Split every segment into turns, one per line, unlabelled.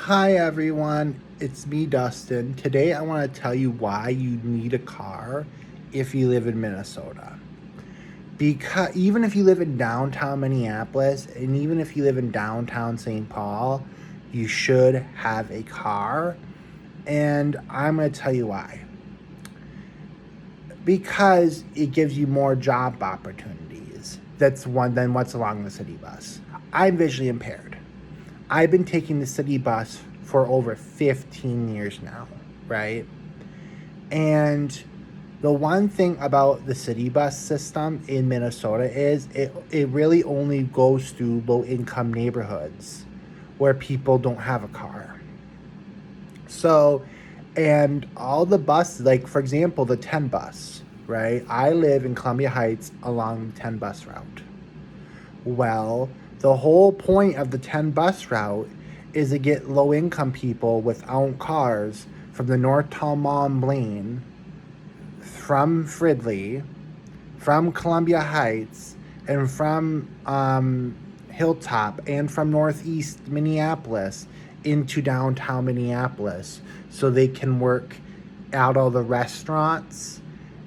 Hi everyone, it's me Dustin. Today I want to tell you why you need a car if you live in Minnesota. Because even if you live in downtown Minneapolis and even if you live in downtown St. Paul, you should have a car. And I'm going to tell you why. Because it gives you more job opportunities. That's one than what's along the city bus. I'm visually impaired. I've been taking the city bus for over 15 years now, right? And the one thing about the city bus system in Minnesota is it really only goes through low income neighborhoods where people don't have a car. So, and all the buses, like for example, the 10 bus, right? I live in Columbia Heights along the 10 bus route. Well, the whole point of the 10 bus route is to get low income people without cars from the North Town Mall and Blaine, from Fridley, from Columbia Heights, and from Hilltop, and from Northeast Minneapolis into downtown Minneapolis so they can work out all the restaurants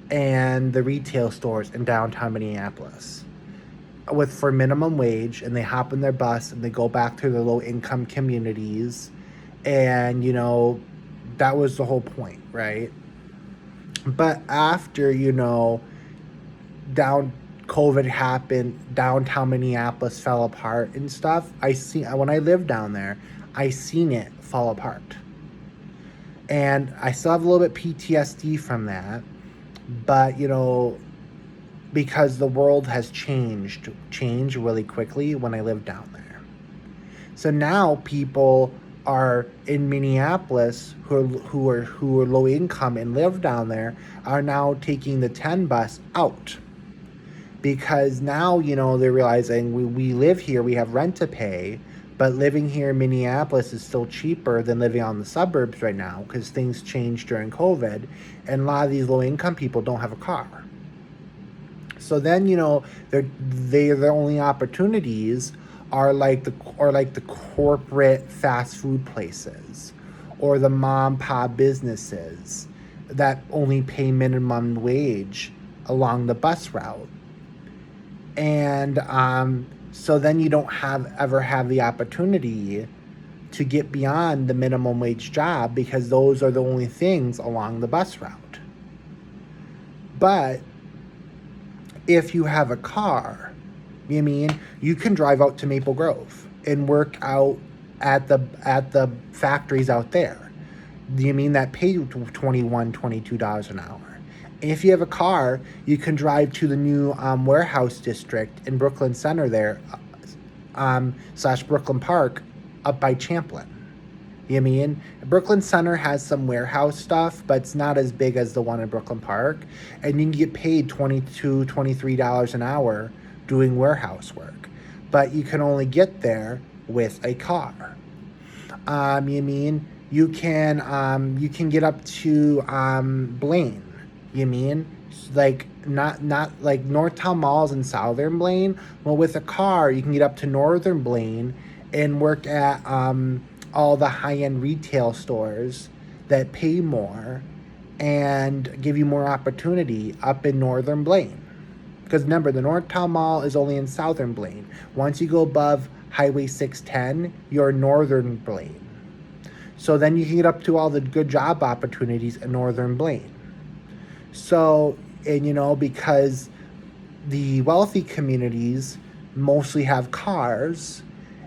and the retail stores in downtown Minneapolis with for minimum wage, and they hop in their bus and they go back to their low income communities. And that was the whole point, right? But after down COVID happened, downtown Minneapolis fell apart and stuff. I see when I lived down there, I seen it fall apart, and I still have a little bit PTSD from that. But because the world has changed really quickly when I lived down there. So now people are in Minneapolis who are low income and live down there are now taking the 10 bus out, because now they're realizing we live here, we have rent to pay, but living here in Minneapolis is still cheaper than living on the suburbs right now because things changed during COVID, and a lot of these low income people don't have a car. So then their only opportunities are like the corporate fast food places or the mom pop businesses that only pay minimum wage along the bus route. And so then you don't ever have the opportunity to get beyond the minimum wage job because those are the only things along the bus route. But if you have a car, you can drive out to Maple Grove and work out at the factories out there. That pay you $21-22 an hour. If you have a car, you can drive to the new warehouse district in Brooklyn Center there, slash Brooklyn Park, up by Champlin. Brooklyn Center has some warehouse stuff, but it's not as big as the one in Brooklyn Park. And you can get paid $23 an hour doing warehouse work. But you can only get there with a car. You can get up to Blaine. Like not like Northtown Malls in Southern Blaine. Well, with a car, you can get up to Northern Blaine and work at all the high-end retail stores that pay more and give you more opportunity up in Northern Blaine. Because remember, the Northtown Mall is only in Southern Blaine. Once you go above Highway 610, you're Northern Blaine. So then you can get up to all the good job opportunities in Northern Blaine. So, and because the wealthy communities mostly have cars,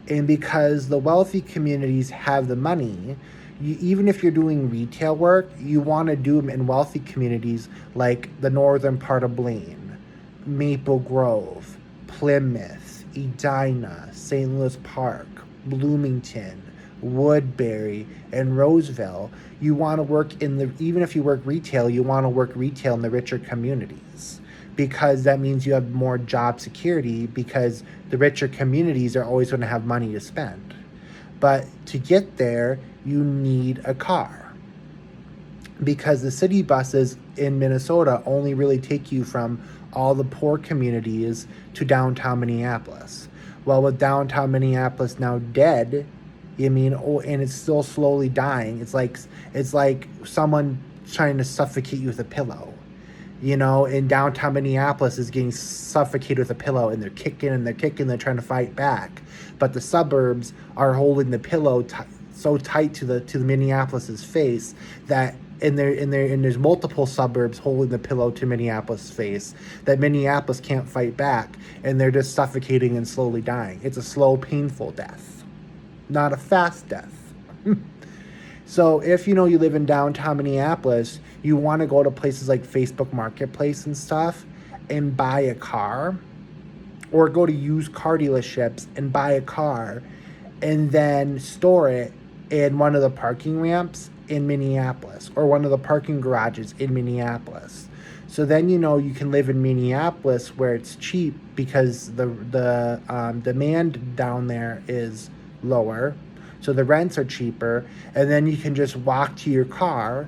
and because the wealthy communities have the money, even if you're doing retail work, you want to do them in wealthy communities like the northern part of Blaine, Maple Grove, Plymouth, Edina, St. Louis Park, Bloomington, Woodbury, and Roseville. You want to work even if you work retail, you want to work retail in the richer communities, because that means you have more job security, because the richer communities are always going to have money to spend. But to get there, you need a car, because the city buses in Minnesota only really take you from all the poor communities to downtown Minneapolis. Well, with downtown Minneapolis now dead, You mean, oh, and it's still slowly dying. It's like someone trying to suffocate you with a pillow. In downtown Minneapolis is getting suffocated with a pillow, and they're kicking and they're kicking, they're trying to fight back. But the suburbs are holding the pillow so tight to the Minneapolis's face that and there's multiple suburbs holding the pillow to Minneapolis' face that Minneapolis can't fight back, and they're just suffocating and slowly dying. It's a slow, painful death, not a fast death. So if you live in downtown Minneapolis, you want to go to places like Facebook Marketplace and stuff and buy a car, or go to used car dealerships and buy a car and then store it in one of the parking ramps in Minneapolis or one of the parking garages in Minneapolis. So then you can live in Minneapolis where it's cheap because the demand down there is lower. So the rents are cheaper, and then you can just walk to your car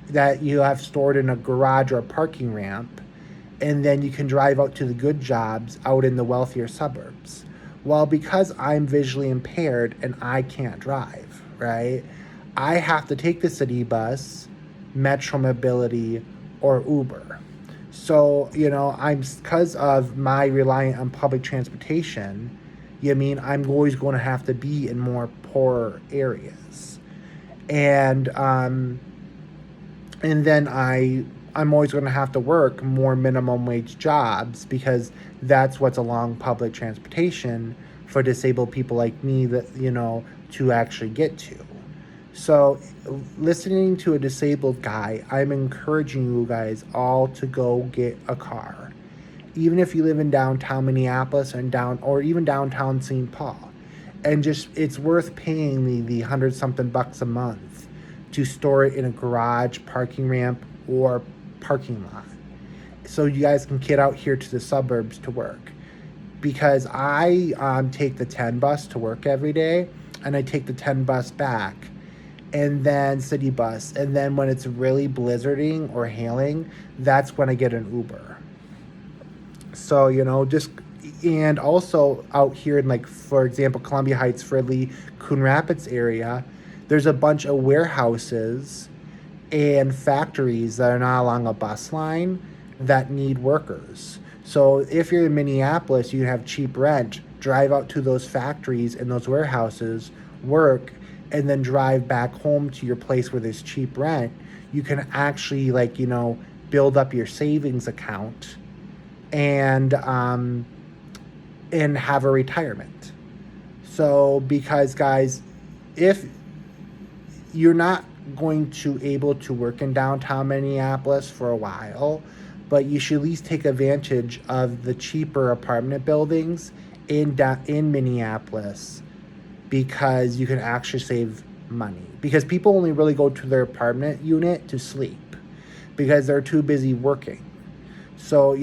that you have stored in a garage or a parking ramp, and then you can drive out to the good jobs out in the wealthier suburbs. Well, because I'm visually impaired and I can't drive, right? I have to take the city bus, Metro Mobility, or Uber. So, because of my reliance on public transportation, I'm always going to have to be in more poorer areas. And then I'm always going to have to work more minimum wage jobs because that's what's along public transportation for disabled people like me to actually get to. So listening to a disabled guy, I'm encouraging you guys all to go get a car. Even if you live in downtown Minneapolis or even downtown St. Paul. And it's worth paying the $100-something a month to store it in a garage, parking ramp, or parking lot. So you guys can get out here to the suburbs to work. Because I take the 10 bus to work every day, and I take the 10 bus back, and then city bus. And then when it's really blizzarding or hailing, that's when I get an Uber. So, and also out here in, for example, Columbia Heights, Fridley, Coon Rapids area, there's a bunch of warehouses and factories that are not along a bus line that need workers. So if you're in Minneapolis, you have cheap rent, drive out to those factories and those warehouses, work, and then drive back home to your place where there's cheap rent. You can actually, build up your savings account and have a retirement. So because guys, if you're not going to able to work in downtown Minneapolis for a while, but you should at least take advantage of the cheaper apartment buildings in Minneapolis, because you can actually save money, because people only really go to their apartment unit to sleep because they're too busy working. So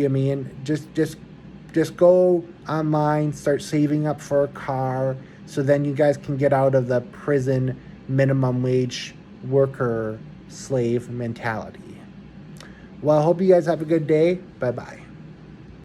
just go online, start saving up for a car, so then you guys can get out of the prison minimum wage worker slave mentality. Well, I hope you guys have a good day. Bye-bye.